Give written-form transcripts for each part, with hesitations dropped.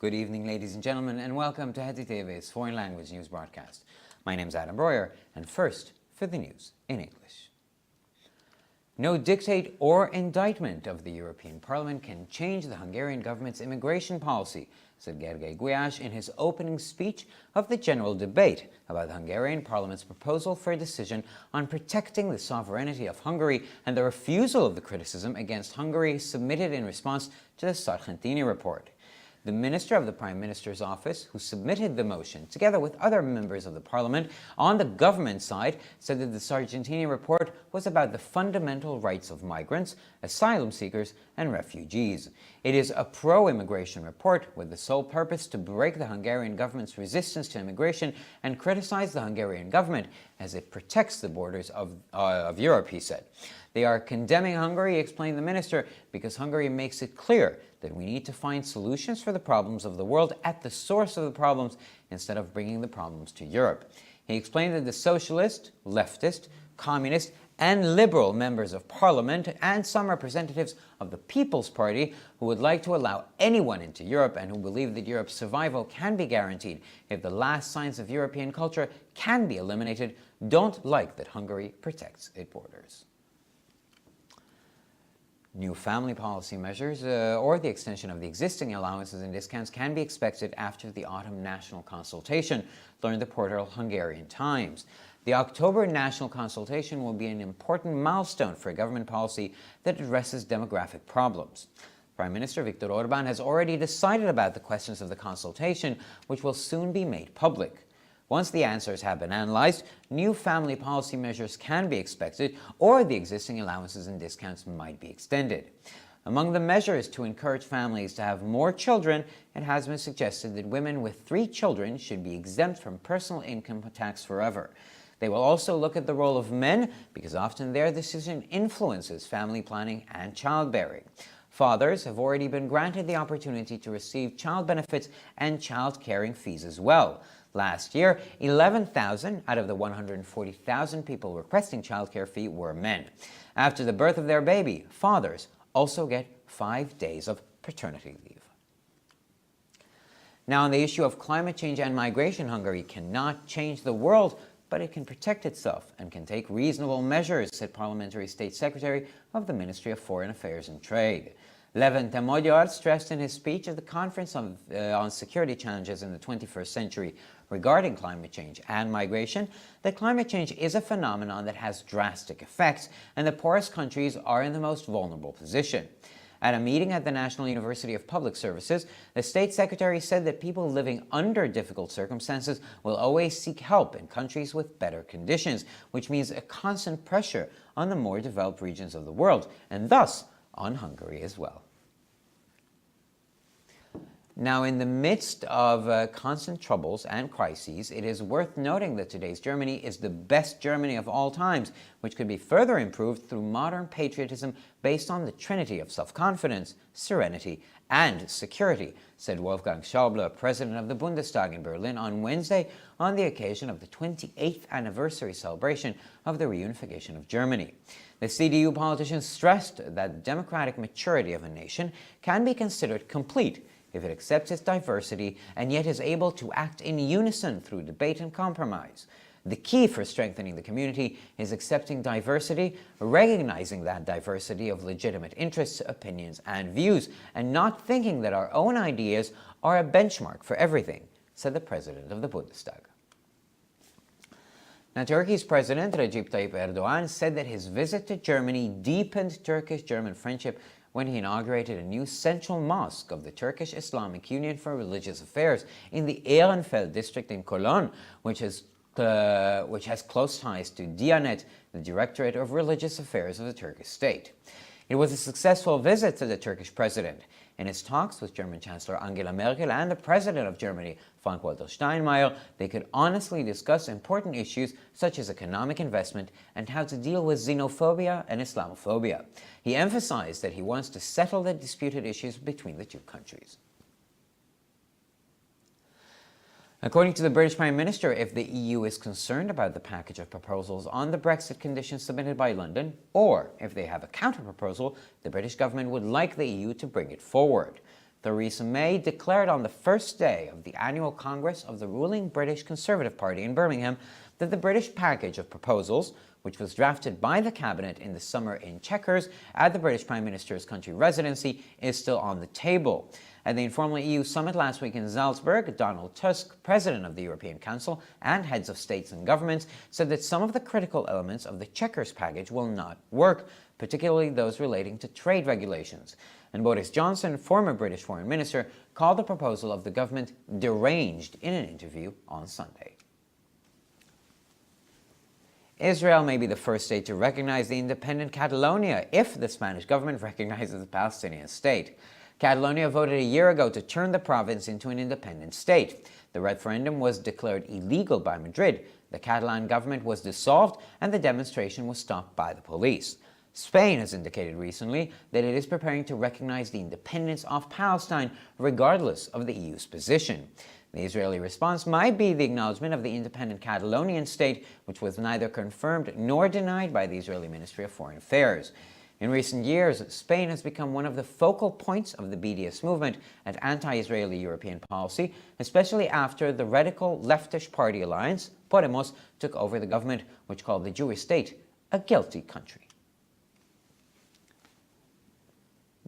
Good evening, ladies and gentlemen, and welcome to Heti TV's foreign language news broadcast. My name is Ádám Breuer, and first, for the news in English. No dictate or indictment of the European Parliament can change the Hungarian government's immigration policy, said Gergely Gulyás in his opening speech of the general debate about the Hungarian Parliament's proposal for a decision on protecting the sovereignty of Hungary and the refusal of the criticism against Hungary submitted in response to the Sargentini report. The Minister of the Prime Minister's office, who submitted the motion, together with other members of the Parliament, on the government side, said that the Sargentini report was about the fundamental rights of migrants, asylum seekers, and refugees. It is a pro-immigration report with the sole purpose to break the Hungarian government's resistance to immigration and criticize the Hungarian government as it protects the borders of Europe, he said. They are condemning Hungary, explained the minister, because Hungary makes it clear that we need to find solutions for the problems of the world at the source of the problems instead of bringing the problems to Europe. He explained that the socialist, leftist, communist, and liberal members of parliament and some representatives of the People's Party who would like to allow anyone into Europe and who believe that Europe's survival can be guaranteed if the last signs of European culture can be eliminated don't like that Hungary protects its borders. New family policy measures or the extension of the existing allowances and discounts can be expected after the autumn national consultation, learned the portal Hungarian Times. The October national consultation will be an important milestone for a government policy that addresses demographic problems. Prime Minister Viktor Orbán has already decided about the questions of the consultation, which will soon be made public. Once the answers have been analyzed, new family policy measures can be expected, or the existing allowances and discounts might be extended. Among the measures to encourage families to have more children, it has been suggested that women with 3 children should be exempt from personal income tax forever. They will also look at the role of men, because often their decision influences family planning and childbearing. Fathers have already been granted the opportunity to receive child benefits and child caring fees as well. Last year, 11,000 out of the 140,000 people requesting childcare fee were men. After the birth of their baby, fathers also get 5 days of paternity leave. Now, on the issue of climate change and migration, Hungary cannot change the world, but it can protect itself and can take reasonable measures, said Parliamentary State Secretary of the Ministry of Foreign Affairs and Trade. Levente Magyar stressed in his speech at the Conference on Security Challenges in the 21st Century regarding climate change and migration that climate change is a phenomenon that has drastic effects, and the poorest countries are in the most vulnerable position. At a meeting at the National University of Public Services, the State Secretary said that people living under difficult circumstances will always seek help in countries with better conditions, which means a constant pressure on the more developed regions of the world, and thus on Hungary as well. Now, in the midst of constant troubles and crises, it is worth noting that today's Germany is the best Germany of all times, which could be further improved through modern patriotism based on the trinity of self-confidence, serenity, and security, said Wolfgang Schäuble, president of the Bundestag in Berlin, on Wednesday on the occasion of the 28th anniversary celebration of the reunification of Germany. The CDU politician stressed that the democratic maturity of a nation can be considered complete if it accepts its diversity and yet is able to act in unison through debate and compromise. The key for strengthening the community is accepting diversity, recognizing that diversity of legitimate interests, opinions, and views, and not thinking that our own ideas are a benchmark for everything, said the president of the Bundestag. Now, Turkey's President Recep Tayyip Erdogan said that his visit to Germany deepened Turkish-German friendship when he inaugurated a new central mosque of the Turkish Islamic Union for Religious Affairs in the Ehrenfeld district in Cologne, which has close ties to Diyanet, the Directorate of Religious Affairs of the Turkish state. It was a successful visit to the Turkish president. In his talks with German Chancellor Angela Merkel and the President of Germany, Frank-Walter Steinmeier, they could honestly discuss important issues such as economic investment and how to deal with xenophobia and Islamophobia. He emphasized that he wants to settle the disputed issues between the two countries. According to the British Prime Minister, if the EU is concerned about the package of proposals on the Brexit conditions submitted by London, or if they have a counter-proposal, the British government would like the EU to bring it forward. Theresa May declared on the first day of the annual Congress of the ruling British Conservative Party in Birmingham that the British package of proposals, which was drafted by the cabinet in the summer in Chequers at the British Prime Minister's country residency, is still on the table. At the informal EU summit last week in Salzburg, Donald Tusk, president of the European Council, and heads of states and governments said that some of the critical elements of the Chequers package will not work, particularly those relating to trade regulations. And Boris Johnson, former British foreign minister, called the proposal of the government deranged in an interview on Sunday. Israel may be the first state to recognize the independent Catalonia if the Spanish government recognizes the Palestinian state. Catalonia voted a year ago to turn the province into an independent state. The referendum was declared illegal by Madrid. The Catalan government was dissolved and the demonstration was stopped by the police. Spain has indicated recently that it is preparing to recognize the independence of Palestine regardless of the EU's position. The Israeli response might be the acknowledgement of the independent Catalonian state, which was neither confirmed nor denied by the Israeli Ministry of Foreign Affairs. In recent years, Spain has become one of the focal points of the BDS movement and anti-Israeli European policy, especially after the radical leftish party alliance, Podemos, took over the government, which called the Jewish state a guilty country.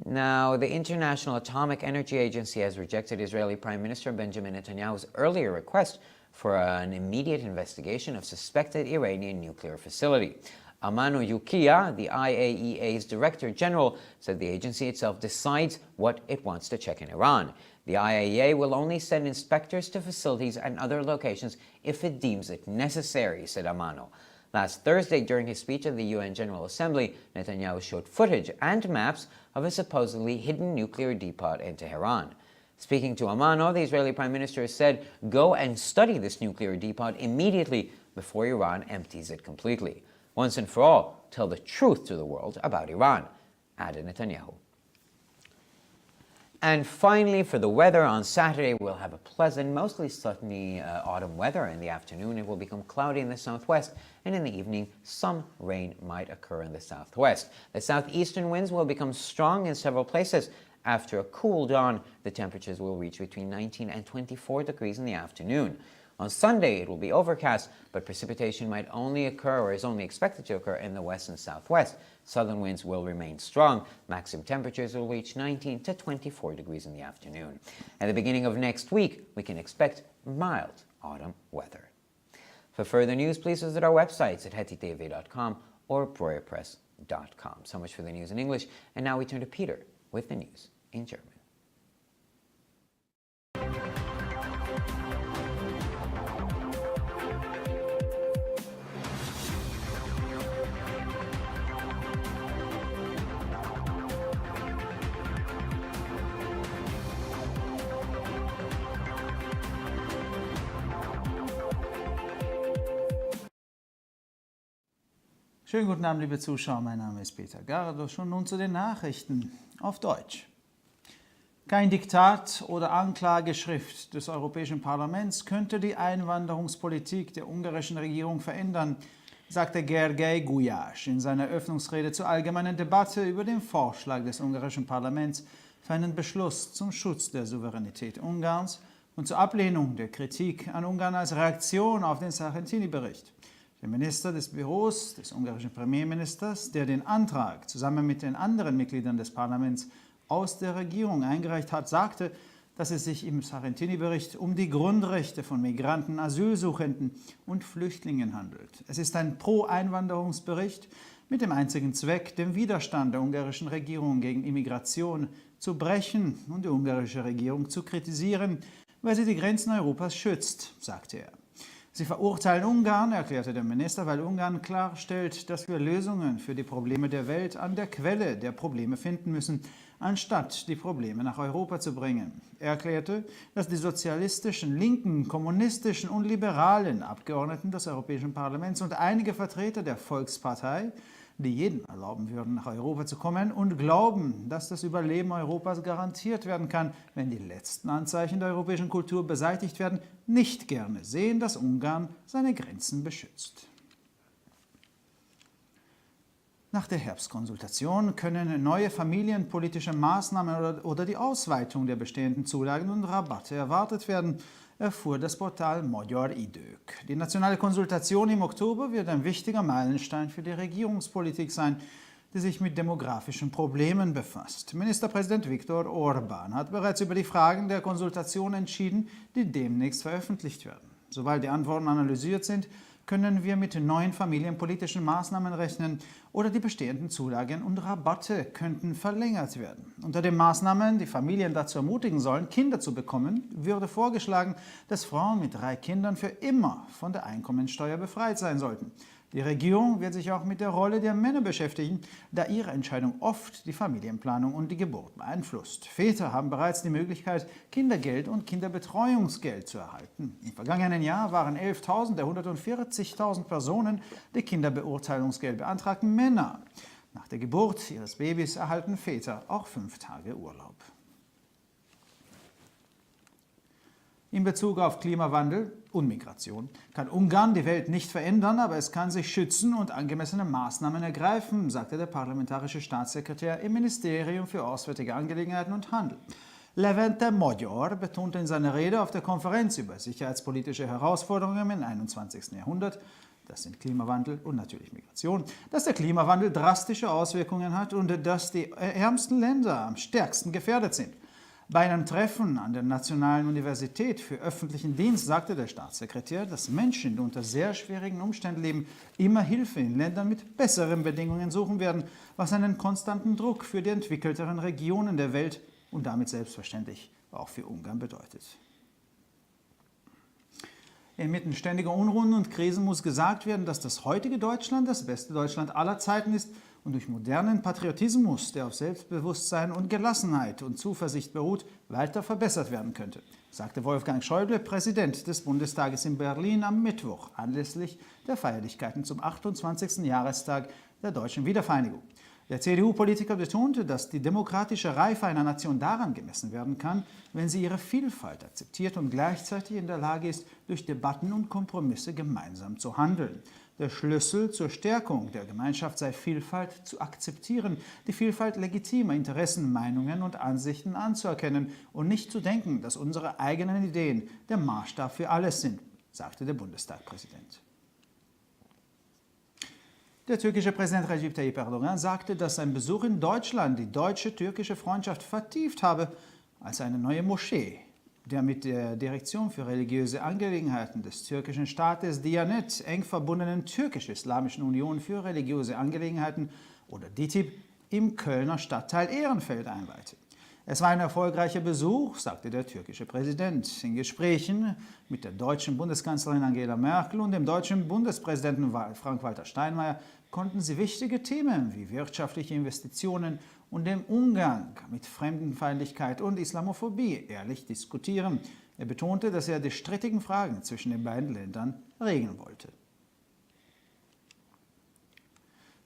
Now, the International Atomic Energy Agency has rejected Israeli Prime Minister Benjamin Netanyahu's earlier request for an immediate investigation of suspected Iranian nuclear facility. Amano Yukiya, the IAEA's Director General, said the agency itself decides what it wants to check in Iran. The IAEA will only send inspectors to facilities and other locations if it deems it necessary, said Amano. Last Thursday, during his speech at the UN General Assembly, Netanyahu showed footage and maps of a supposedly hidden nuclear depot in Tehran. Speaking to Amano, the Israeli Prime Minister said, "Go and study this nuclear depot immediately before Iran empties it completely. Once and for all, tell the truth to the world about Iran," added Netanyahu. And finally, for the weather, on Saturday we'll have a pleasant, mostly sunny autumn weather. In the afternoon it will become cloudy in the southwest, and in the evening some rain might occur in the southwest. The southeastern winds will become strong in several places. After a cool dawn, the temperatures will reach between 19 and 24 degrees in the afternoon. On Sunday, it will be overcast, but precipitation might only occur or is only expected to occur in the west and southwest. Southern winds will remain strong. Maximum temperatures will reach 19 to 24 degrees in the afternoon. At the beginning of next week, we can expect mild autumn weather. For further news, please visit our websites at hetitv.com or breuerpress.com. So much for the news in English, and now we turn to Peter with the news in German. Schönen guten Abend, liebe Zuschauer. Mein Name ist Péter Gárdos und nun zu den Nachrichten auf Deutsch. Kein Diktat oder Anklageschrift des Europäischen Parlaments könnte die Einwanderungspolitik der ungarischen Regierung verändern, sagte Gergely Gulyás in seiner Eröffnungsrede zur allgemeinen Debatte über den Vorschlag des ungarischen Parlaments für einen Beschluss zum Schutz der Souveränität Ungarns und zur Ablehnung der Kritik an Ungarn als Reaktion auf den Sargentini-Bericht. Der Minister des Büros des ungarischen Premierministers, der den Antrag zusammen mit den anderen Mitgliedern des Parlaments aus der Regierung eingereicht hat, sagte, dass es sich im Sargentini-Bericht um die Grundrechte von Migranten, Asylsuchenden und Flüchtlingen handelt. Es ist ein Pro-Einwanderungsbericht mit dem einzigen Zweck, den Widerstand der ungarischen Regierung gegen Immigration zu brechen und die ungarische Regierung zu kritisieren, weil sie die Grenzen Europas schützt, sagte er. Sie verurteilen Ungarn, erklärte der Minister, weil Ungarn klarstellt, dass wir Lösungen für die Probleme der Welt an der Quelle der Probleme finden müssen, anstatt die Probleme nach Europa zu bringen. Er erklärte, dass die sozialistischen, linken, kommunistischen und liberalen Abgeordneten des Europäischen Parlaments und einige Vertreter der Volkspartei, die jedem erlauben würden, nach Europa zu kommen und glauben, dass das Überleben Europas garantiert werden kann, wenn die letzten Anzeichen der europäischen Kultur beseitigt werden, nicht gerne sehen, dass Ungarn seine Grenzen beschützt. Nach der Herbstkonsultation können neue familienpolitische Maßnahmen oder die Ausweitung der bestehenden Zulagen und Rabatte erwartet werden, erfuhr das Portal Magyar Idők. Die nationale Konsultation im Oktober wird ein wichtiger Meilenstein für die Regierungspolitik sein, die sich mit demografischen Problemen befasst. Ministerpräsident Viktor Orbán hat bereits über die Fragen der Konsultation entschieden, die demnächst veröffentlicht werden. Sobald die Antworten analysiert sind, können wir mit neuen familienpolitischen Maßnahmen rechnen oder die bestehenden Zulagen und Rabatte könnten verlängert werden. Unter den Maßnahmen, die Familien dazu ermutigen sollen, Kinder zu bekommen, würde vorgeschlagen, dass Frauen mit 3 Kindern für immer von der Einkommensteuer befreit sein sollten. Die Regierung wird sich auch mit der Rolle der Männer beschäftigen, da ihre Entscheidung oft die Familienplanung und die Geburt beeinflusst. Väter haben bereits die Möglichkeit, Kindergeld und Kinderbetreuungsgeld zu erhalten. Im vergangenen Jahr waren 11.000 der 140.000 Personen, die Kinderbeurteilungsgeld beantragten, Männer. Nach der Geburt ihres Babys erhalten Väter auch 5 Tage Urlaub. In Bezug auf Klimawandel und Migration kann Ungarn die Welt nicht verändern, aber es kann sich schützen und angemessene Maßnahmen ergreifen, sagte der parlamentarische Staatssekretär im Ministerium für Auswärtige Angelegenheiten und Handel. Levente Magyar betonte in seiner Rede auf der Konferenz über sicherheitspolitische Herausforderungen im 21. Jahrhundert, das sind Klimawandel und natürlich Migration, dass der Klimawandel drastische Auswirkungen hat und dass die ärmsten Länder am stärksten gefährdet sind. Bei einem Treffen an der Nationalen Universität für öffentlichen Dienst sagte der Staatssekretär, dass Menschen, die unter sehr schwierigen Umständen leben, immer Hilfe in Ländern mit besseren Bedingungen suchen werden, was einen konstanten Druck für die entwickelteren Regionen der Welt und damit selbstverständlich auch für Ungarn bedeutet. Inmitten ständiger Unruhen und Krisen muss gesagt werden, dass das heutige Deutschland das beste Deutschland aller Zeiten ist und durch modernen Patriotismus, der auf Selbstbewusstsein und Gelassenheit und Zuversicht beruht, weiter verbessert werden könnte, sagte Wolfgang Schäuble, Präsident des Bundestages in Berlin am Mittwoch anlässlich der Feierlichkeiten zum 28. Jahrestag der deutschen Wiedervereinigung. Der CDU-Politiker betonte, dass die demokratische Reife einer Nation daran gemessen werden kann, wenn sie ihre Vielfalt akzeptiert und gleichzeitig in der Lage ist, durch Debatten und Kompromisse gemeinsam zu handeln. Der Schlüssel zur Stärkung der Gemeinschaft sei Vielfalt zu akzeptieren, die Vielfalt legitimer Interessen, Meinungen und Ansichten anzuerkennen und nicht zu denken, dass unsere eigenen Ideen der Maßstab für alles sind, sagte der Bundestagspräsident. Der türkische Präsident Recep Tayyip Erdogan sagte, dass sein Besuch in Deutschland die deutsche-türkische Freundschaft vertieft habe, als eine neue Moschee, der mit der Direktion für religiöse Angelegenheiten des türkischen Staates Diyanet eng verbundenen Türkisch-Islamischen Union für religiöse Angelegenheiten oder DİTİB im Kölner Stadtteil Ehrenfeld einweihte. Es war ein erfolgreicher Besuch, sagte der türkische Präsident. In Gesprächen mit der deutschen Bundeskanzlerin Angela Merkel und dem deutschen Bundespräsidenten Frank-Walter Steinmeier konnten sie wichtige Themen wie wirtschaftliche Investitionen und den Umgang mit Fremdenfeindlichkeit und Islamophobie ehrlich diskutieren. Er betonte, dass er die strittigen Fragen zwischen den beiden Ländern regeln wollte.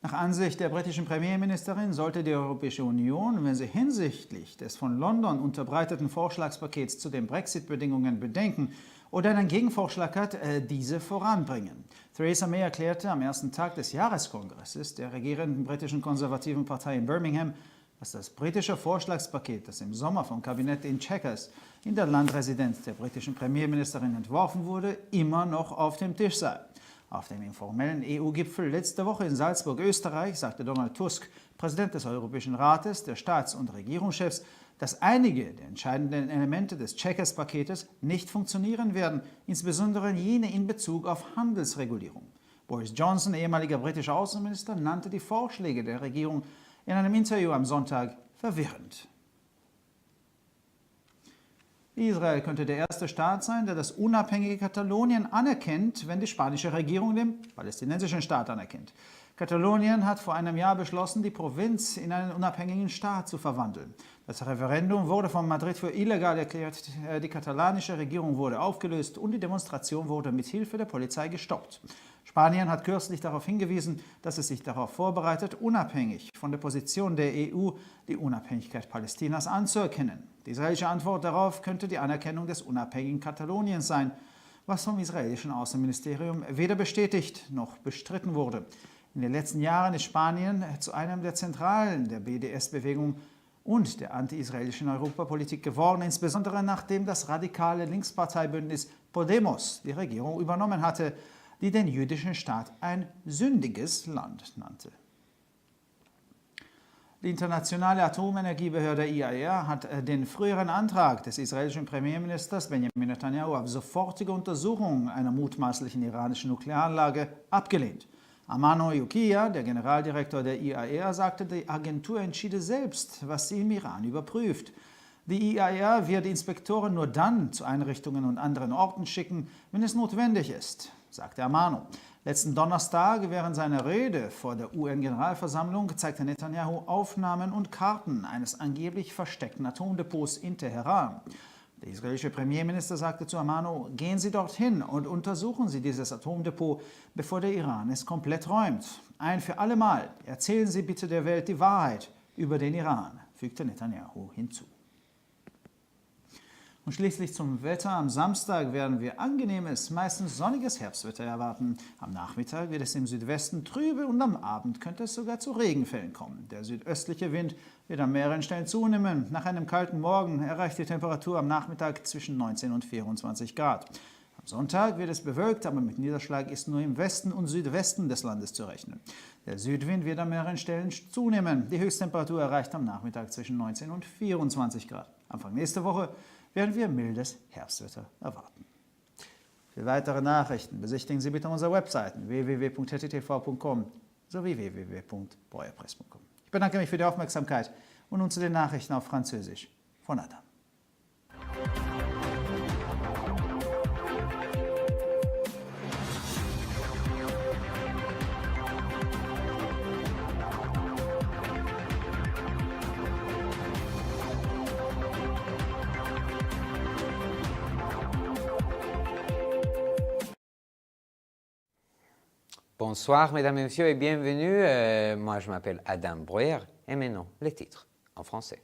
Nach Ansicht der britischen Premierministerin sollte die Europäische Union, wenn sie hinsichtlich des von London unterbreiteten Vorschlagspakets zu den Brexit-Bedingungen Bedenken oder einen Gegenvorschlag hat, diese voranbringen. Theresa May erklärte am ersten Tag des Jahreskongresses der regierenden britischen konservativen Partei in Birmingham, dass das britische Vorschlagspaket, das im Sommer vom Kabinett in Chequers in der Landresidenz der britischen Premierministerin entworfen wurde, immer noch auf dem Tisch sei. Auf dem informellen EU-Gipfel letzte Woche in Salzburg, Österreich, sagte Donald Tusk, Präsident des Europäischen Rates, der Staats- und Regierungschefs, dass einige der entscheidenden Elemente des Chequers-Paketes nicht funktionieren werden, insbesondere jene in Bezug auf Handelsregulierung. Boris Johnson, ehemaliger britischer Außenminister, nannte die Vorschläge der Regierung in einem Interview am Sonntag verwirrend. Israel könnte der erste Staat sein, der das unabhängige Katalonien anerkennt, wenn die spanische Regierung den palästinensischen Staat anerkennt. Katalonien hat vor einem Jahr beschlossen, die Provinz in einen unabhängigen Staat zu verwandeln. Das Referendum wurde von Madrid für illegal erklärt, die katalanische Regierung wurde aufgelöst und die Demonstration wurde mit Hilfe der Polizei gestoppt. Spanien hat kürzlich darauf hingewiesen, dass es sich darauf vorbereitet, unabhängig von der Position der EU die Unabhängigkeit Palästinas anzuerkennen. Die israelische Antwort darauf könnte die Anerkennung des unabhängigen Kataloniens sein, was vom israelischen Außenministerium weder bestätigt noch bestritten wurde. In den letzten Jahren ist Spanien zu einem der Zentralen der BDS-Bewegung und der anti-israelischen Europapolitik geworden, insbesondere nachdem das radikale Linksparteibündnis Podemos die Regierung übernommen hatte, die den jüdischen Staat ein sündiges Land nannte. Die internationale Atomenergiebehörde IAEA hat den früheren Antrag des israelischen Premierministers Benjamin Netanyahu auf sofortige Untersuchung einer mutmaßlichen iranischen Nuklearanlage abgelehnt. Amano Yukiya, der Generaldirektor der IAEA, sagte, die Agentur entschiede selbst, was sie im Iran überprüft. Die IAEA wird Inspektoren nur dann zu Einrichtungen und anderen Orten schicken, wenn es notwendig ist, sagte Amano. Letzten Donnerstag während seiner Rede vor der UN-Generalversammlung zeigte Netanyahu Aufnahmen und Karten eines angeblich versteckten Atomdepots in Teheran. Der israelische Premierminister sagte zu Amano, gehen Sie dorthin und untersuchen Sie dieses Atomdepot, bevor der Iran es komplett räumt. Ein für alle Mal erzählen Sie bitte der Welt die Wahrheit über den Iran, fügte Netanyahu hinzu. Und schließlich zum Wetter. Am Samstag werden wir angenehmes, meistens sonniges Herbstwetter erwarten. Am Nachmittag wird es im Südwesten trübe und am Abend könnte es sogar zu Regenfällen kommen. Der südöstliche Wind wird an mehreren Stellen zunehmen. Nach einem kalten Morgen erreicht die Temperatur am Nachmittag zwischen 19 und 24 Grad. Am Sonntag wird es bewölkt, aber mit Niederschlag ist nur im Westen und Südwesten des Landes zu rechnen. Der Südwind wird an mehreren Stellen zunehmen. Die Höchsttemperatur erreicht am Nachmittag zwischen 19 und 24 Grad. Anfang nächste Woche werden wir mildes Herbstwetter erwarten. Für weitere Nachrichten besichtigen Sie bitte unsere Webseiten www.hettitv.com sowie www.breuerpress.com. Ich bedanke mich für die Aufmerksamkeit und nun zu den Nachrichten auf Französisch von Ádám. Bonsoir, mesdames et messieurs, et bienvenue. Moi, je m'appelle Ádám Breuer, et maintenant, les titres en français.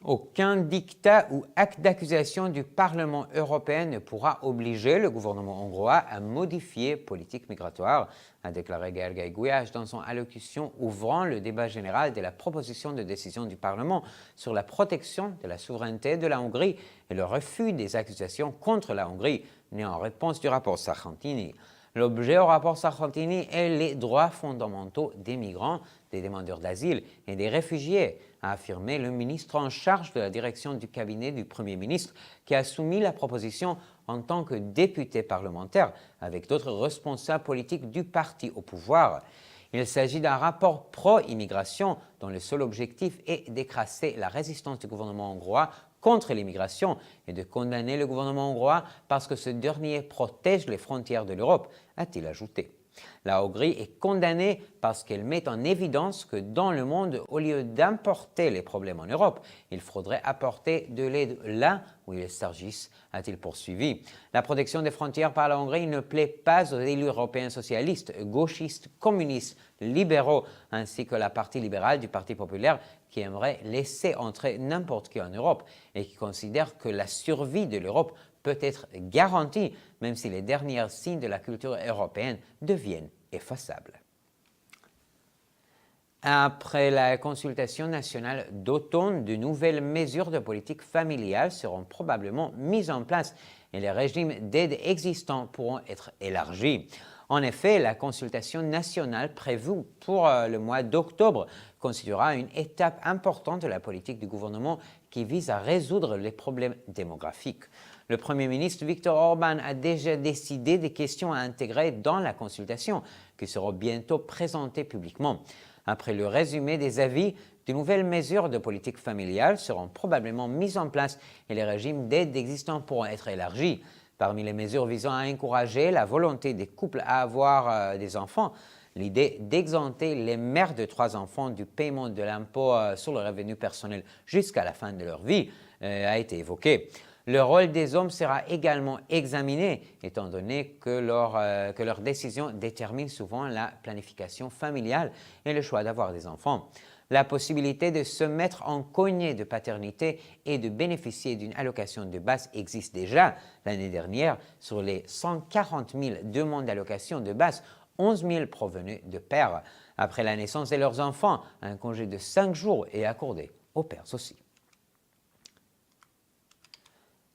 Aucun diktat ou acte d'accusation du Parlement européen ne pourra obliger le gouvernement hongrois à modifier politique migratoire, a déclaré Gergely Gulyás dans son allocution ouvrant le débat général de la proposition de décision du Parlement sur la protection de la souveraineté de la Hongrie et le refus des accusations contre la Hongrie, né en réponse du rapport Sargentini. L'objet au rapport Sargentini est les droits fondamentaux des migrants, des demandeurs d'asile et des réfugiés, a affirmé le ministre en charge de la direction du cabinet du Premier ministre qui a soumis la proposition en tant que député parlementaire avec d'autres responsables politiques du parti au pouvoir. Il s'agit d'un rapport pro-immigration dont le seul objectif est d'écraser la résistance du gouvernement hongrois contre l'immigration et de condamner le gouvernement hongrois parce que ce dernier protège les frontières de l'Europe, a-t-il ajouté. La Hongrie est condamnée parce qu'elle met en évidence que dans le monde, au lieu d'importer les problèmes en Europe, il faudrait apporter de l'aide là où il s'agisse, a-t-il poursuivi. La protection des frontières par la Hongrie ne plaît pas aux élus européens socialistes, gauchistes, communistes, libéraux, ainsi que la partie libérale du Parti populaire qui aimerait laisser entrer n'importe qui en Europe et qui considère que la survie de l'Europe peut être garantie même si les derniers signes de la culture européenne deviennent effaçables. Après la consultation nationale d'automne, de nouvelles mesures de politique familiale seront probablement mises en place et les régimes d'aide existants pourront être élargis. En effet, la consultation nationale prévue pour le mois d'octobre constituera une étape importante de la politique du gouvernement qui vise à résoudre les problèmes démographiques. Le Premier ministre Viktor Orbán a déjà décidé des questions à intégrer dans la consultation qui seront bientôt présentées publiquement. Après le résumé des avis, de nouvelles mesures de politique familiale seront probablement mises en place et les régimes d'aide existants pourront être élargis. Parmi les mesures visant à encourager la volonté des couples à avoir des enfants, l'idée d'exempter les mères de 3 enfants du paiement de l'impôt sur le revenu personnel jusqu'à la fin de leur vie a été évoquée. Le rôle des hommes sera également examiné, étant donné que leur décision détermine souvent la planification familiale et le choix d'avoir des enfants. La possibilité de se mettre en congé de paternité et de bénéficier d'une allocation de base existe déjà. L'année dernière, sur les 140 000 demandes d'allocation de base, 11 000 provenus de pères. Après la naissance de leurs enfants, un congé de 5 jours est accordé aux pères aussi.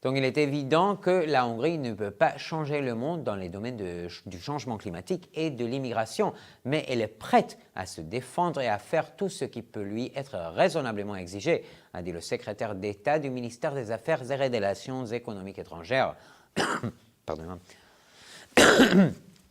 Donc il est évident que la Hongrie ne peut pas changer le monde dans les domaines du changement climatique et de l'immigration, mais elle est prête à se défendre et à faire tout ce qui peut lui être raisonnablement exigé, a dit le secrétaire d'État du ministère des Affaires et des Relations économiques étrangères. Pardon.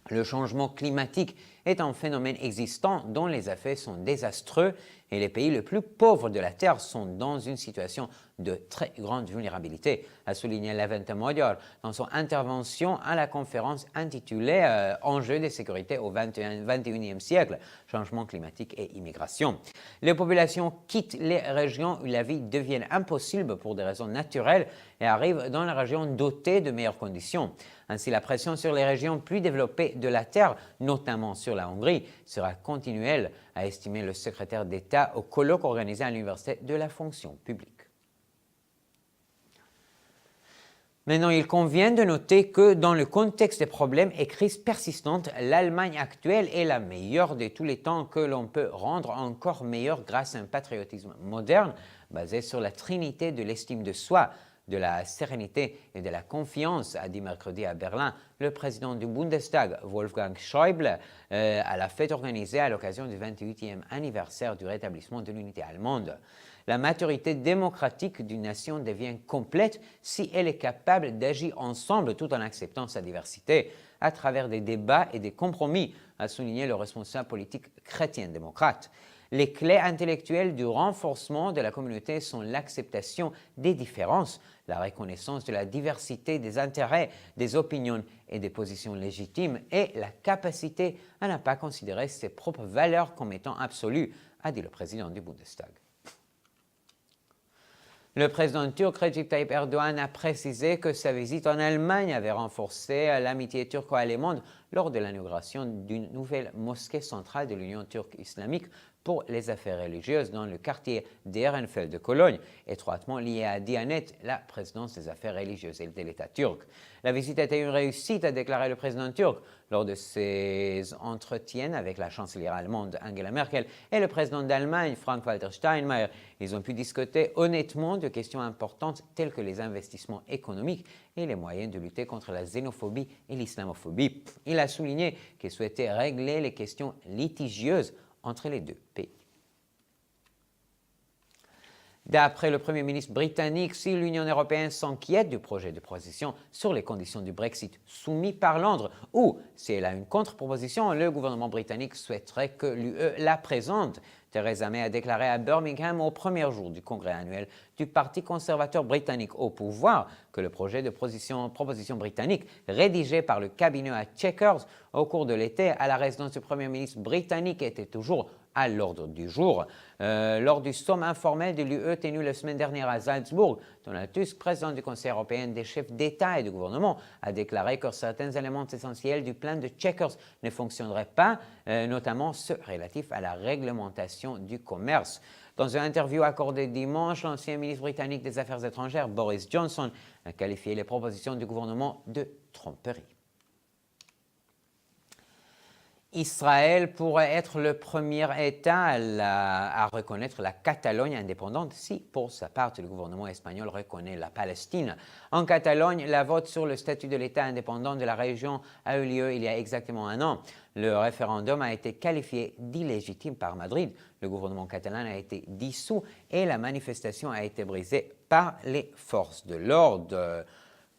Le changement climatique est un phénomène existant dont les effets sont désastreux et les pays les plus pauvres de la Terre sont dans une situation de très grande vulnérabilité, a souligné Levente Magyar dans son intervention à la conférence intitulée Enjeux de sécurité au XXIe siècle, changement climatique et immigration. Les populations quittent les régions où la vie devient impossible pour des raisons naturelles et arrivent dans les régions dotées de meilleures conditions. Ainsi, la pression sur les régions plus développées de la Terre, notamment sur la Hongrie, sera continuelle, a estimé le secrétaire d'État au colloque organisé à l'Université de la fonction publique. Maintenant, il convient de noter que dans le contexte des problèmes et crises persistantes, l'Allemagne actuelle est la meilleure de tous les temps que l'on peut rendre encore meilleure grâce à un patriotisme moderne basé sur la trinité de l'estime de soi, de la sérénité et de la confiance, a dit mercredi à Berlin le président du Bundestag, Wolfgang Schäuble, à la fête organisée à l'occasion du 28e anniversaire du rétablissement de l'unité allemande. La maturité démocratique d'une nation devient complète si elle est capable d'agir ensemble tout en acceptant sa diversité à travers des débats et des compromis, a souligné le responsable politique chrétien-démocrate. Les clés intellectuelles du renforcement de la communauté sont l'acceptation des différences, la reconnaissance de la diversité des intérêts, des opinions et des positions légitimes et la capacité à ne pas considérer ses propres valeurs comme étant absolues, a dit le président du Bundestag. Le président turc Recep Tayyip Erdogan a précisé que sa visite en Allemagne avait renforcé l'amitié turco-allemande lors de l'inauguration d'une nouvelle mosquée centrale de l'Union turque islamique pour les affaires religieuses dans le quartier d'Ehrenfeld de Cologne, étroitement lié à Diyanet, la présidence des affaires religieuses de l'État turc. La visite a été une réussite, a déclaré le président turc lors de ses entretiens avec la chancelière allemande Angela Merkel et le président d'Allemagne Frank-Walter Steinmeier. Ils ont pu discuter honnêtement de questions importantes telles que les investissements économiques et les moyens de lutter contre la xénophobie et l'islamophobie. Il a souligné qu'il souhaitait régler les questions litigieuses entre les deux pays. D'après le Premier ministre britannique, si l'Union européenne s'inquiète du projet de position sur les conditions du Brexit soumis par Londres ou si elle a une contre-proposition, le gouvernement britannique souhaiterait que l'UE la présente. Theresa May a déclaré à Birmingham au premier jour du congrès annuel du Parti conservateur britannique au pouvoir que le projet de proposition britannique rédigé par le cabinet à Chequers au cours de l'été à la résidence du Premier ministre britannique était toujours à l'ordre du jour. Lors du sommet informel de l'UE tenu la semaine dernière à Salzbourg, Donald Tusk, président du Conseil européen des chefs d'État et de gouvernement, a déclaré que certains éléments essentiels du plan de Chequers ne fonctionneraient pas, notamment ceux relatifs à la réglementation du commerce. Dans une interview accordée dimanche, l'ancien ministre britannique des Affaires étrangères, Boris Johnson, a qualifié les propositions du gouvernement de tromperie. Israël pourrait être le premier État à reconnaître la Catalogne indépendante si, pour sa part, le gouvernement espagnol reconnaît la Palestine. En Catalogne, la vote sur le statut de l'État indépendant de la région a eu lieu il y a exactement un an. Le référendum a été qualifié d'illégitime par Madrid. Le gouvernement catalan a été dissous et la manifestation a été brisée par les forces de l'ordre.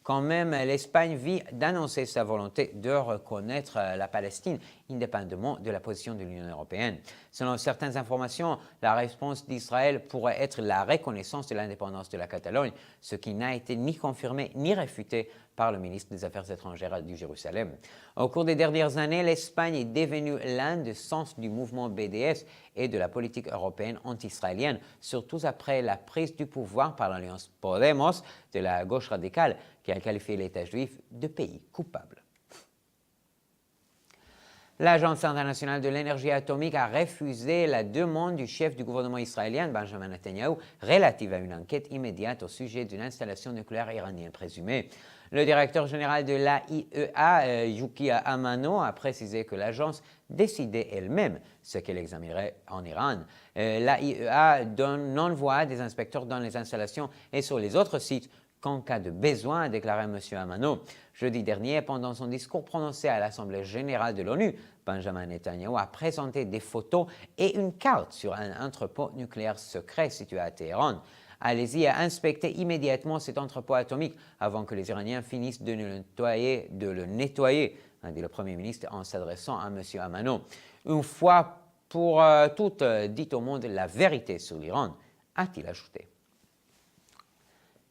Quand même, l'Espagne vient d'annoncer sa volonté de reconnaître la Palestine indépendamment de la position de l'Union européenne. Selon certaines informations, la réponse d'Israël pourrait être la reconnaissance de l'indépendance de la Catalogne, ce qui n'a été ni confirmé ni réfuté par le ministre des Affaires étrangères du Jérusalem. Au cours des dernières années, l'Espagne est devenue l'un des sens du mouvement BDS et de la politique européenne anti-israélienne, surtout après la prise du pouvoir par l'alliance Podemos de la gauche radicale, qui a qualifié l'État juif de pays coupable. L'Agence internationale de l'énergie atomique a refusé la demande du chef du gouvernement israélien, Benjamin Netanyahu, relative à une enquête immédiate au sujet d'une installation nucléaire iranienne présumée. Le directeur général de l'AIEA, Yuki Amano, a précisé que l'agence décidait elle-même ce qu'elle examinerait en Iran. L'AIEA envoie des inspecteurs dans les installations et sur les autres sites qu'en cas de besoin, a déclaré M. Amano. Jeudi dernier, pendant son discours prononcé à l'Assemblée générale de l'ONU, Benjamin Netanyahu a présenté des photos et une carte sur un entrepôt nucléaire secret situé à Téhéran. Allez-y à inspecter immédiatement cet entrepôt atomique avant que les Iraniens finissent de le nettoyer, a dit le Premier ministre en s'adressant à M. Amano. Une fois pour toutes, dites au monde la vérité sur l'Iran, a-t-il ajouté.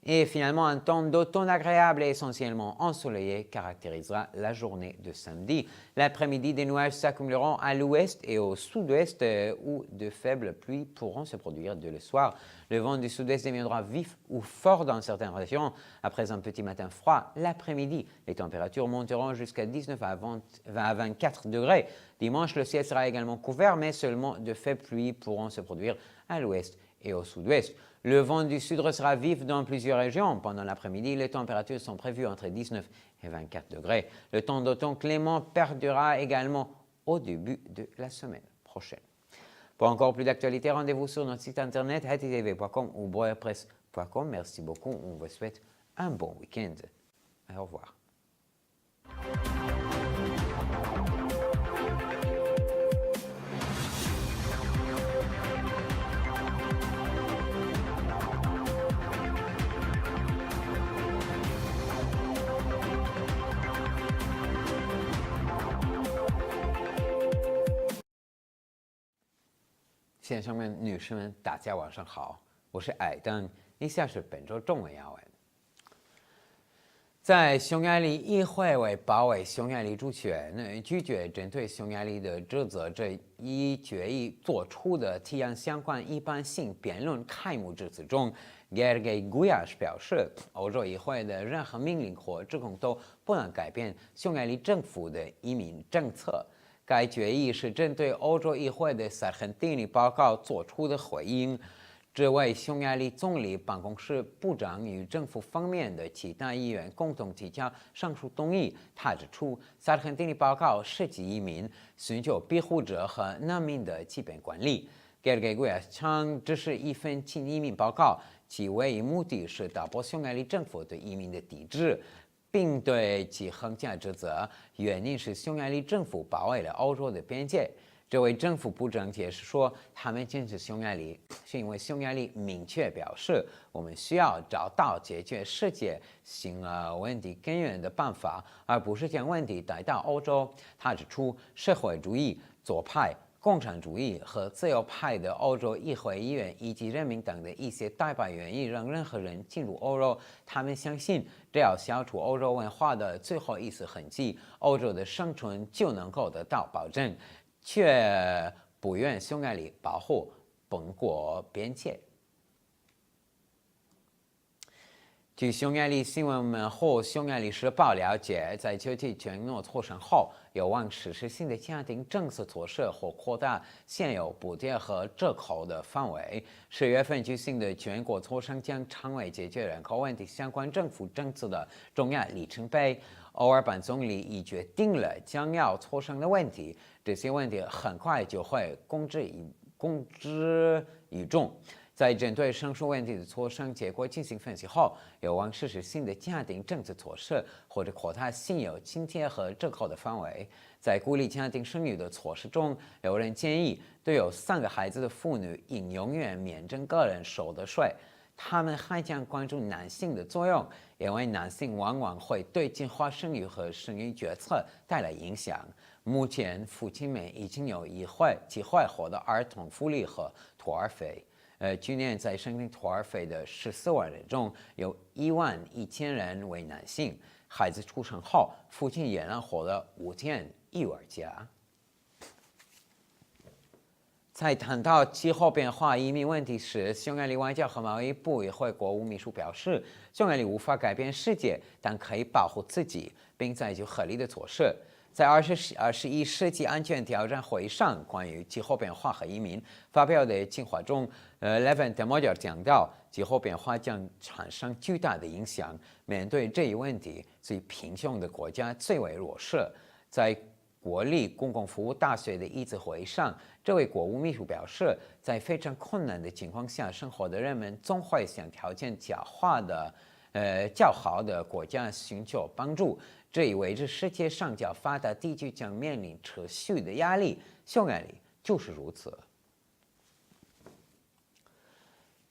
Et finalement, un temps d'automne agréable et essentiellement ensoleillé caractérisera la journée de samedi. L'après-midi, des nuages s'accumuleront à l'ouest et au sud-ouest où de faibles pluies pourront se produire dès le soir. Le vent du sud-est deviendra vif ou fort dans certaines régions. Après un petit matin froid, l'après-midi, les températures monteront jusqu'à 19 à 24 degrés. Dimanche, le ciel sera également couvert, mais seulement de faibles pluies pourront se produire à l'ouest et au sud-ouest. Le vent du sud sera vif dans plusieurs régions. Pendant l'après-midi, les températures sont prévues entre 19 et 24 degrés. Le temps d'automne clément perdurera également au début de la semaine prochaine. Pour encore plus d'actualités, rendez-vous sur notre site internet hetitv.com ou breuerpresse.com. Merci beaucoup. On vous souhaite un bon week-end. Au revoir.先生们、女士们，大家晚上好，我是Ádám，以下是本周中文要闻。在匈牙利议会为保卫匈牙利主权，拒绝针对匈牙利的指责这一决议做出的提案相关一般性辩论开幕致辞中，Gárdos表示，欧洲议会的任何命令或指控都不能改变匈牙利政府的移民政策。该决议是针对欧洲议会的萨尔肯蒂尼报告作出的回应。这位匈牙利总理办公室部长与政府方面的其他议员共同提交上述动议。他指出，萨尔肯蒂尼报告涉及移民、寻求庇护者和难民的基本管理。Gárdos称这是一份亲移民报告，其唯一目的是打破匈牙利政府对移民的抵制。并对其横加指责，原因是匈牙利政府保卫了欧洲的边界。这位政府部长解释说，他们坚持匈牙利，是因为匈牙利明确表示，我们需要找到解决世界性问题根源的办法，而不是将问题带到欧洲。他指出，社会主义、左派、共产主义和自由派的欧洲议会议员以及人民党的一些代表愿意让任何人进入欧洲。他们相信，只要消除欧洲文化的最后一丝痕迹，欧洲的生存就能够得到保证，却不愿匈牙利保护本国边界。据匈牙利新闻和匈牙利时报了解，在秋季承诺磋商后，有望实施新的家庭政策措施或扩大现有补贴和折扣的范围。10月份举行的全国磋商将成为解决人口问题相关政府政策的重要里程碑。欧尔班总理已决定了将要磋商的问题，这些问题很快就会公之于众。在针对上述问题的磋商结果进行分析后，有望实施新的家庭政策措施，或者扩大现有津贴和折扣的范围。在鼓励家庭生育的措施中，有人建议对有3个孩子的妇女应永远免征个人所得税。他们还将关注男性的作用，因为男性往往会对计划生育和生育决策带来影响。目前，父亲们已经有机会获得儿童福利和托儿费。去年在申请托儿费的14万人中，有11000人为男性。孩子出生后，父亲也能获得5天育儿假。在谈到气候变化移民问题时，匈牙利外交和贸易部议会国务秘书表示，匈牙利无法改变世界，但可以保护自己，并采取合理的措施。在21世纪安全挑战会议上关于气候变化和移民发表的讲话中，Levin de Moyer 讲到，气候变化将产生巨大的影响。面对这一问题，最贫穷的国家最为弱势。在国立公共服务大学的一次会议上，这位国务秘书表示，在非常困难的情况下生活的人们总会向条件较好的国家寻求帮助。这意味着世界上较发达地区将面临持续的压力，匈牙利就是如此。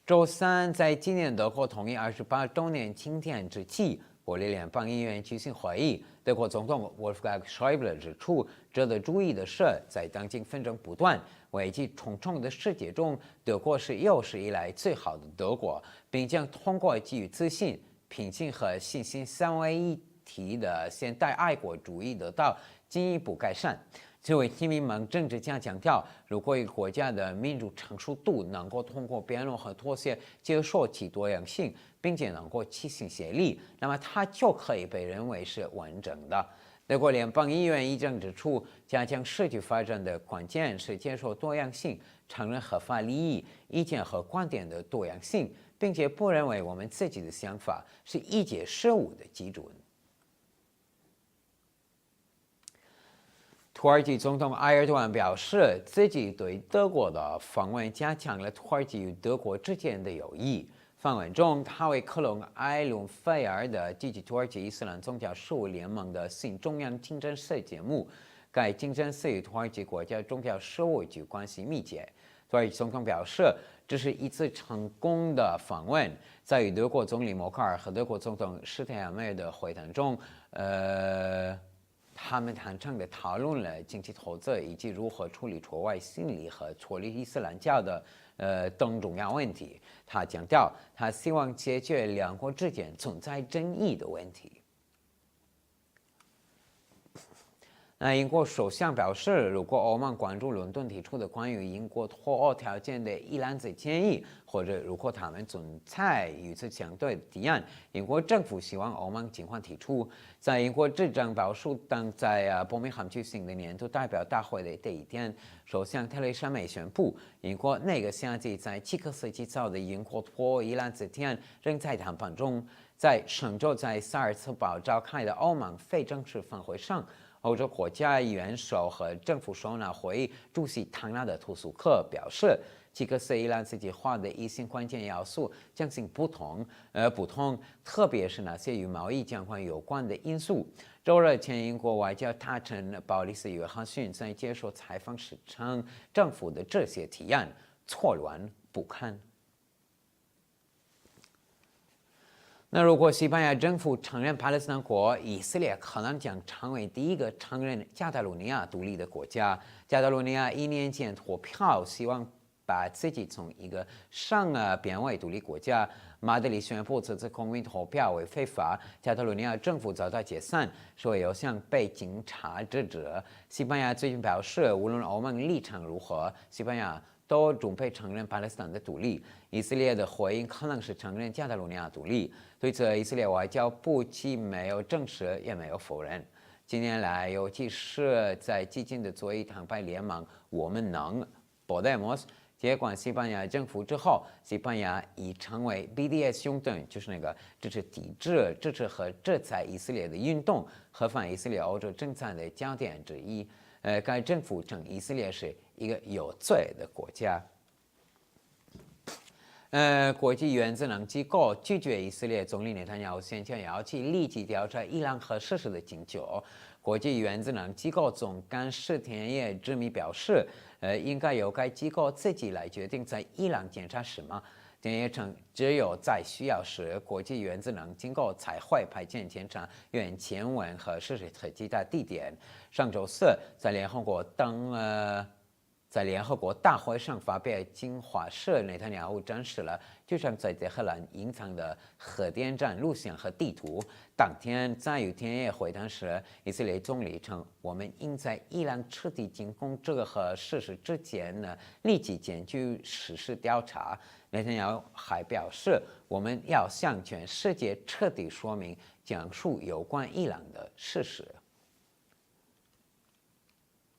周三，在今年德国同意28周年庆典之际，柏林联邦议院举行会议。德国总统 Wolfgang Schäuble 指出，值得注意的是，在当今纷争不断、危机重重的世界中，德国是有史以来最好的德国，并将通过基于自信、平静和信心三位一体的现代爱国主义得到进一步改善。这位提名盟政治家强调，如果一个国家的民主成熟度能够通过辩论和妥协接受其多样性，并且能够齐心协力，那么它就可以被认为是完整的。德国联邦议院议长指出，加强社区发展的关键是接受多样性，承认合法利益、意见和观点的多样性，并且不认为我们自己的想法是一切事物的基准。土耳其总统埃尔多安表示，自己对德国的访问加强了土耳其与德国之间的友谊。访问中，他为克隆埃伦菲尔的积极土耳其伊斯兰宗教事务联盟的新中央竞争社节目。该竞争社与土耳其国家宗教事务局关系密切。土耳其总统表示，这是一次成功的访问。在与德国总理默克尔和德国总统施泰因迈尔的会谈中，他们坦诚地讨论了经济投资以及如何处理出外心理和脱离伊斯兰教的等重要问题。他强调，他希望解决两国之间存在争议的问题。英国首相表示，如果欧盟关注伦敦提出的关于英国脱欧条件的一揽子建议，或者如果他们存在与此相对的提案，英国政府希望欧盟尽快提出。在英国执政保守党在伯明翰举行的年度代表大会的第一天，首相特蕾莎梅宣布，英国那个夏季在7个世纪造的英国脱欧一揽子提案仍在谈判中。在上周在萨尔茨堡召开的欧盟非正式峰会上，欧洲国家元首和政府首脑会议主席唐纳德·图苏克表示，7个世纪蓝色计划的一些关键要素将行不同，特别是那些与贸易将会有关的因素。周日前，英国外交大臣鲍里斯·约翰逊在接受采访时称，政府的这些提案错乱不堪。那如果西班牙政府承认巴勒斯坦国，以色列可能将成为第一个承认加泰罗尼亚独立的国家。加泰罗尼亚1年前投票，希望把自己从一个上变为独立国家。马德里宣布这次公民投票为非法，加泰罗尼亚政府遭到解散，说有向被警察制止。西班牙最近表示，无论欧盟立场如何，西班牙都准备承认巴勒斯坦的独立。以色列的回应可能是承认加泰罗尼亚独立。对此，以色列外交部既没有证实，也没有否认。近年来，尤其是在激进的左翼党派联盟“我们能 Podemos” 接管西班牙政府之后，西班牙已成为 BDS 兄弟，就是那个支持抵制、支持和制裁以色列的运动和反以色列欧洲政策的焦点之一。该政府称以色列是一个有罪的国家。国际原子能机构拒绝以色列总理内塔尼亚胡先前要求立即调查伊朗核试试的请求。国际原子能机构总干事田野之谜表示，应该由该机构自己来决定在伊朗检查什么。田野称，只有在需要时，国际原子能机构才会派遣检查员前往和试试特其他地点。上周四，在联合国大会上发表讲话时，内塔尼亚胡展示了就像在德黑兰隐藏的核电站路线和地图。当天在与田野会谈时，以色列总理称，我们应在伊朗彻底进攻这个核试试之前呢，立即检举实施调查。内塔尼亚胡还表示，我们要向全世界彻底说明、讲述有关伊朗的事实。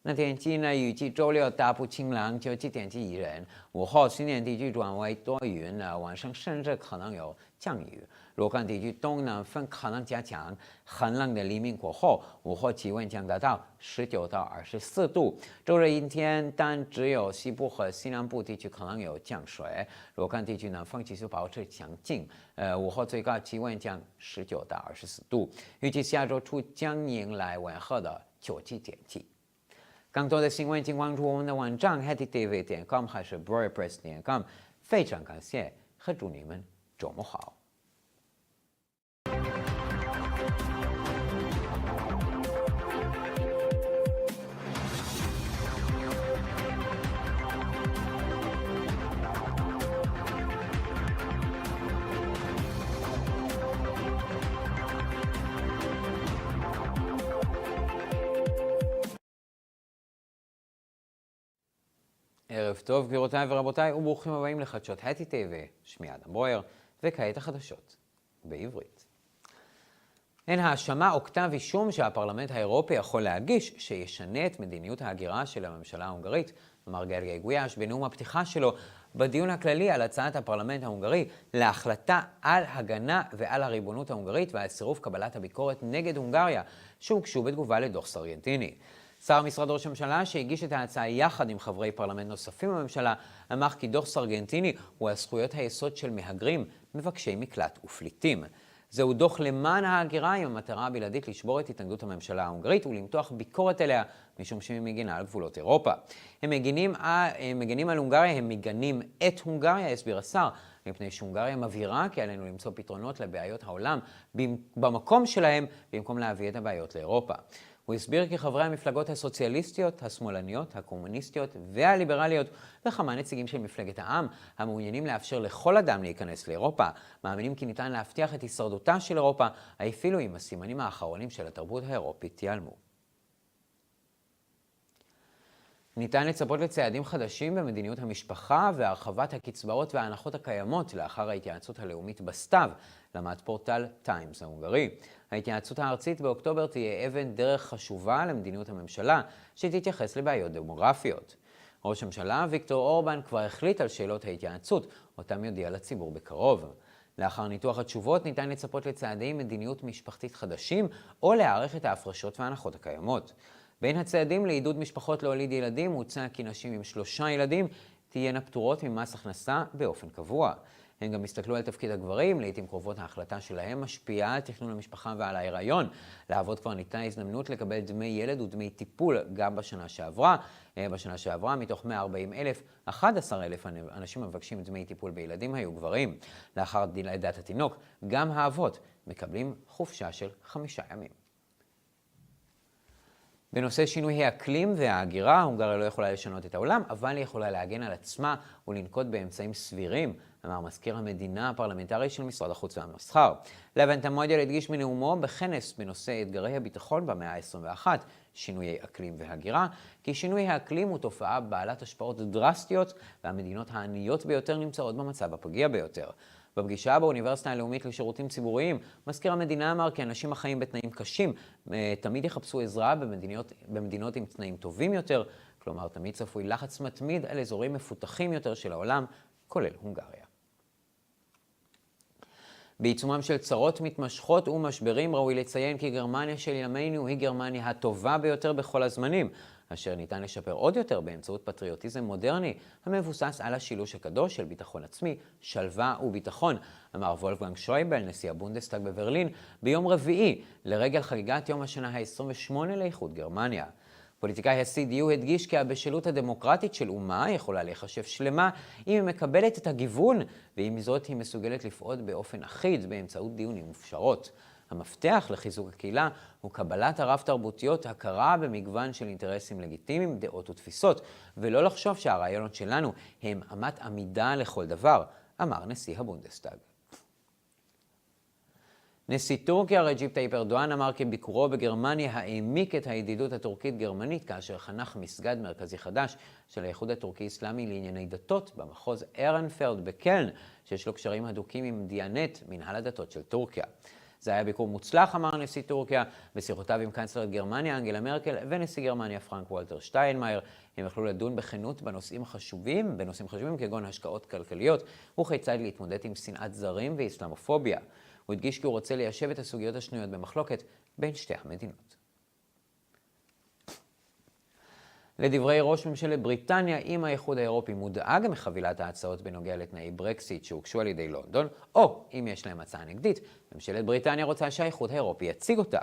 那天气呢，预计周六大部晴朗，秋季天气宜人。午后西南地区转为多云呢，晚上甚至可能有降雨。若干地区东南风可能加强。寒冷的黎明过后，午后气温将达到19到24度。周日阴天，但只有西部和西南部地区可能有降水。若干地区南风继续保持强劲。午后最高气温将19到24度。预计下周初将迎来温和的秋季天气。更多的新闻请关注我们的网站 hetitv.com 还是 breuerpress.com。非常感谢和祝你们周末好。ערב טוב גבירותיי ורבותיי וברוכים הבאים לחדשות HTTV, שמי אדם ברויר, וכעת החדשות בעברית. הן האשמה או כתב אישום שהפרלמנט האירופי יכול להגיש שישנה את מדיניות ההגירה של הממשלה ההונגרית, אמר גרגי גויאש בנאום הפתיחה שלו בדיון הכללי על הצעת הפרלמנט ההונגרי להחלטה על הגנה ועל הריבונות ההונגרית ועל סירוב קבלת הביקורת נגד הונגריה שהוגשו בתגובה לדוח סרגנטיני. שר משרד ראש הממשלה שהגיש את ההצעה יחד עם חברי פרלמנט נוספים בממשלה אמר כי דוח סרגנטיני הוא על זכויות היסוד של מהגרים, מבקשי מקלט ופליטים. זהו דוח למען ההגירה עם המטרה הבלעדית לשבור את התנגדות הממשלה ההונגרית ולמתוח ביקורת אליה משום שהיא מגינה על גבולות אירופה. הם מגנים על הונגריה, הם מגנים את הונגריה, הסביר השר, מפני שהונגריה מבהירה כי עלינו למצוא פתרונות לבעיות העולם במקום שלהם במקום להביא את הבעיות לאירופה. הוא הסביר כי חברי המפלגות הסוציאליסטיות, השמאלניות, הקומוניסטיות והליברליות וכמה נציגים של מפלגת העם המעוניינים לאפשר לכל אדם להיכנס לאירופה, מאמינים כי ניתן להבטיח את הישרדותה של אירופה, אפילו אם הסימנים האחרונים של התרבות האירופית ייעלמו. ניתן לצפות לצעדים חדשים במדיניות המשפחה והרחבת הקצבאות וההנחות הקיימות לאחר ההתייעצות הלאומית בסתיו, למד פורטל טיימס ההונגרי. ההתייעצות הארצית באוקטובר תהיה אבן דרך חשובה למדיניות הממשלה שתתייחס לבעיות דמוגרפיות. ראש הממשלה ויקטור אורבן כבר החליט על שאלות ההתייעצות, אותם יודיע לציבור בקרוב. לאחר ניתוח התשובות ניתן לצפות לצעדי מדיניות משפחתית חדשים או להערך את ההפרשות וההנחות הקיימות. בין הצעדים לעידוד משפחות להוליד ילדים מוצע כי נשים עם 3 ילדים תהיינה פטורות ממס הכנסה באופן קבוע. הם גם הסתכלו על תפקיד הגברים, לעתים קרובות ההחלטה שלהם משפיעה על תכנון המשפחה ועל ההיריון. לאבות כבר ניתנה הזדמנות לקבל דמי ילד ודמי טיפול גם בשנה שעברה. בשנה שעברה מתוך 140,000, 11,000 אנשים מבקשים דמי טיפול בילדים היו גברים. לאחר לידת התינוק, גם האבות מקבלים חופשה של 5 ימים. בנושא שינוי האקלים וההגירה, הונגריה לא יכולה לשנות את העולם, אבל היא יכולה להגן על עצמה ולנקוט באמצעים סבירים, אמר מזכיר המדינה הפרלמנטרי של משרד החוץ והמסחר. לבן תמודיאל הדגיש מנאומו בכנס בנושא אתגרי הביטחון במאה ה-21, שינויי אקלים והגירה, כי שינוי האקלים הוא תופעה בעלת השפעות דרסטיות, והמדינות העניות ביותר נמצאות במצב הפגיע ביותר. בפגישה באוניברסיטה הלאומית לשירותים ציבוריים, מזכיר המדינה אמר כי אנשים החיים בתנאים קשים תמיד יחפשו עזרה במדינות עם תנאים טובים יותר, כלומר תמיד צפוי לחץ מתמיד על אזורים מפותחים יותר של העולם, כולל הונגריה. בעיצומם של צרות מתמשכות ומשברים ראוי לציין כי גרמניה של ימינו היא גרמניה הטובה ביותר בכל הזמנים, אשר ניתן לשפר עוד יותר באמצעות פטריוטיזם מודרני המבוסס על השילוש הקדוש של ביטחון עצמי, שלווה וביטחון, אמר וולפגנג שויבל, נשיא הבונדסטאג בברלין, ביום רביעי לרגל חגיגת יום השנה ה-28 לאיחוד גרמניה. פוליטיקאי ה-CDU הדגיש כי הבשלות הדמוקרטית של אומה יכולה להיחשב שלמה אם היא מקבלת את הגיוון, ועם זאת היא מסוגלת לפעול באופן אחיד באמצעות דיונים ופשרות. המפתח לחיזוק הקהילה הוא קבלת הרב-תרבותיות, הכרה במגוון של אינטרסים לגיטימיים, דעות ותפיסות, ולא לחשוב שהרעיונות שלנו הם אמת עמידה לכל דבר, אמר נשיא הבונדסטאג. נשיא טורקיה רג'יפ טאיפ ארדואן אמר כי ביקורו בגרמניה העמיק את הידידות הטורקית-גרמנית כאשר חנך מסגד מרכזי חדש של האיחוד הטורקי-אסלאמי לענייני דתות במחוז ארנפלד בקלן, שיש לו קשרים הדוקים עם דיאנט, מנהל הדתות של טורקיה. זה היה ביקור מוצלח, אמר נשיא טורקיה, בשיחותיו עם קנצלרית גרמניה, אנגלה מרקל, ונשיא גרמניה, פרנק וולטר שטיינמאייר. הם יכלו לדון בכנות בנושאים חשובים כגון השקעות כלכליות, וכיצד להתמודד עם שנאת זרים ואסלאמופוביה. הוא הדגיש כי הוא רוצה ליישב את הסוגיות השנויות במחלוקת בין שתי המדינות. לדברי ראש ממשלת בריטניה, אם האיחוד האירופי מודאג מחבילת ההצעות בנוגע לתנאי ברקסיט שהוגשו על ידי לונדון, או אם יש להם הצעה נגדית, ממשלת בריטניה רוצה שהאיחוד האירופי יציג אותה.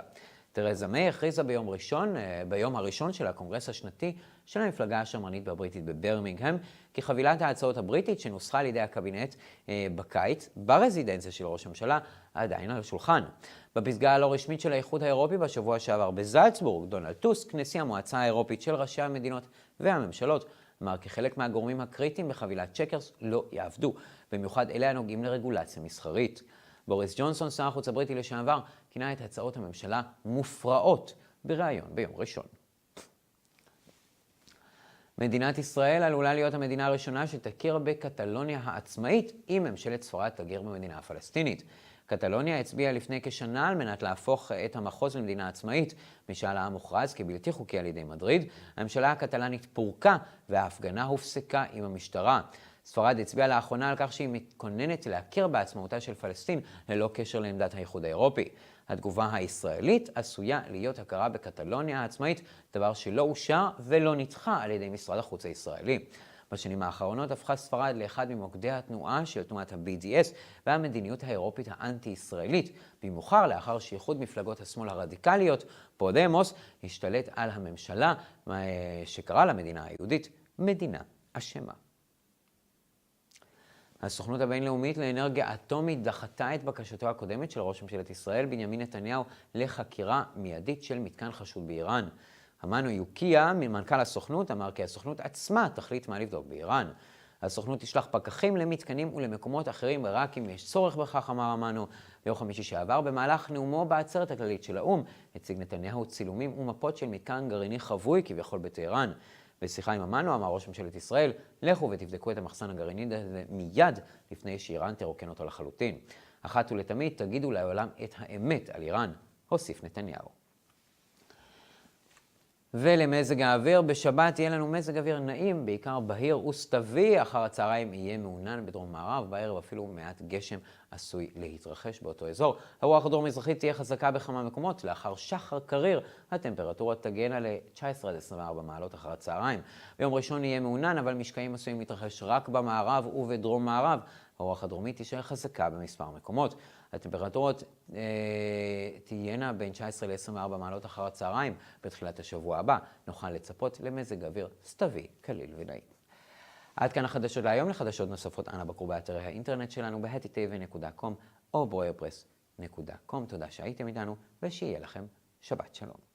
תרזה מיי הכריזה ביום הראשון של הקונגרס השנתי של המפלגה השמרנית הבריטית בברמינגהם, כי חבילת ההצעות הבריטית שנוסחה על ידי הקבינט בקיץ, ברזידנציה של ראש הממשלה, עדיין על השולחן. בפסגה הלא רשמית של האיחוד האירופי בשבוע שעבר בזלצבורג, דונלד טוסק, נשיא המועצה האירופית של ראשי המדינות והממשלות, אמר כי חלק מהגורמים הקריטיים בחבילת צ'קרס לא יעבדו, במיוחד אלה הנוגעים לרגולציה מסחרית. בוריס ג'ונסון, שר החוץ הבריטי לשעבר, כינה את הצעות הממשלה מופרעות בריאיון ביום ראשון. מדינת ישראל עלולה להיות המדינה הראשונה שתכיר בקטלוניה העצמאית אם ממשלת ספרד תגיר במדינה הפלסטינית. קטלוניה הצביעה לפני כשנה על מנת להפוך את המחוז למדינה עצמאית, משאל העם מוכרז כבלתי חוקי על ידי מדריד. הממשלה הקטלנית פורקה וההפגנה הופסקה עם המשטרה. ספרד הצביעה לאחרונה על כך שהיא מתכוננת להכיר בעצמאותה של פלסטין ללא קשר לעמדת האיחוד האירופי. התגובה הישראלית עשויה להיות הכרה בקטלוניה העצמאית, דבר שלא אושר ולא נדחה על ידי משרד החוץ הישראלי. בשנים האחרונות הפכה ספרד לאחד ממוקדי התנועה של תנועת ה-BDS והמדיניות האירופית האנטי-ישראלית, במיוחד לאחר שאיחוד מפלגות השמאל הרדיקליות, פודמוס, השתלט על הממשלה, שקרא למדינה היהודית מדינה אשמה. הסוכנות הבינלאומית לאנרגיה אטומית דחתה את בקשתו הקודמת של ראש ממשלת ישראל בנימין נתניהו לחקירה מיידית של מתקן חשוד באיראן. המנו יוקיה, מנכ"ל הסוכנות, אמר כי הסוכנות עצמה תחליט מה לבדוק באיראן. הסוכנות תשלח פקחים למתקנים ולמקומות אחרים רק אם יש צורך בכך, אמר המנו. ביום חמישי שעבר, במהלך נאומו בעצרת הכללית של האו"ם, הציג נתניהו צילומים ומפות של מתקן גרעיני חבוי כביכול בטהרן. בשיחה עם המנו אמר ראש ממשלת ישראל, לכו ותבדקו את המחסן הגרעיני מיד לפני שאיראן תרוקן אותו לחלוטין. אחת ולתמיד תגידו לעולם את האמת על איראן, הוסיף נתניהו. ולמזג האוויר, בשבת יהיה לנו מזג אוויר נעים, בעיקר בהיר וסתווי, אחר הצהריים יהיה מעונן בדרום מערב, בערב אפילו מעט גשם עשוי להתרחש באותו אזור. הרוח הדרום-מזרחית תהיה חזקה בכמה מקומות, לאחר שחר קריר הטמפרטורה תגנה ל-19 עד 24 מעלות אחר הצהריים. ביום ראשון יהיה מעונן, אבל משקעים עשויים להתרחש רק במערב ובדרום מערב. הרוח הדרומית תישאר חזקה במספר מקומות. הטמפרטורות תהיינה בין 19 ל-24 מעלות אחר הצהריים. בתחילת השבוע הבא נוכל לצפות למזג אוויר סתווי, קליל ונעים. עד כאן החדשות להיום. לחדשות נוספות אנא בקרו באתרי האינטרנט שלנו ב-hetitv.com או breuerpress.com. תודה שהייתם איתנו ושיהיה לכם שבת שלום.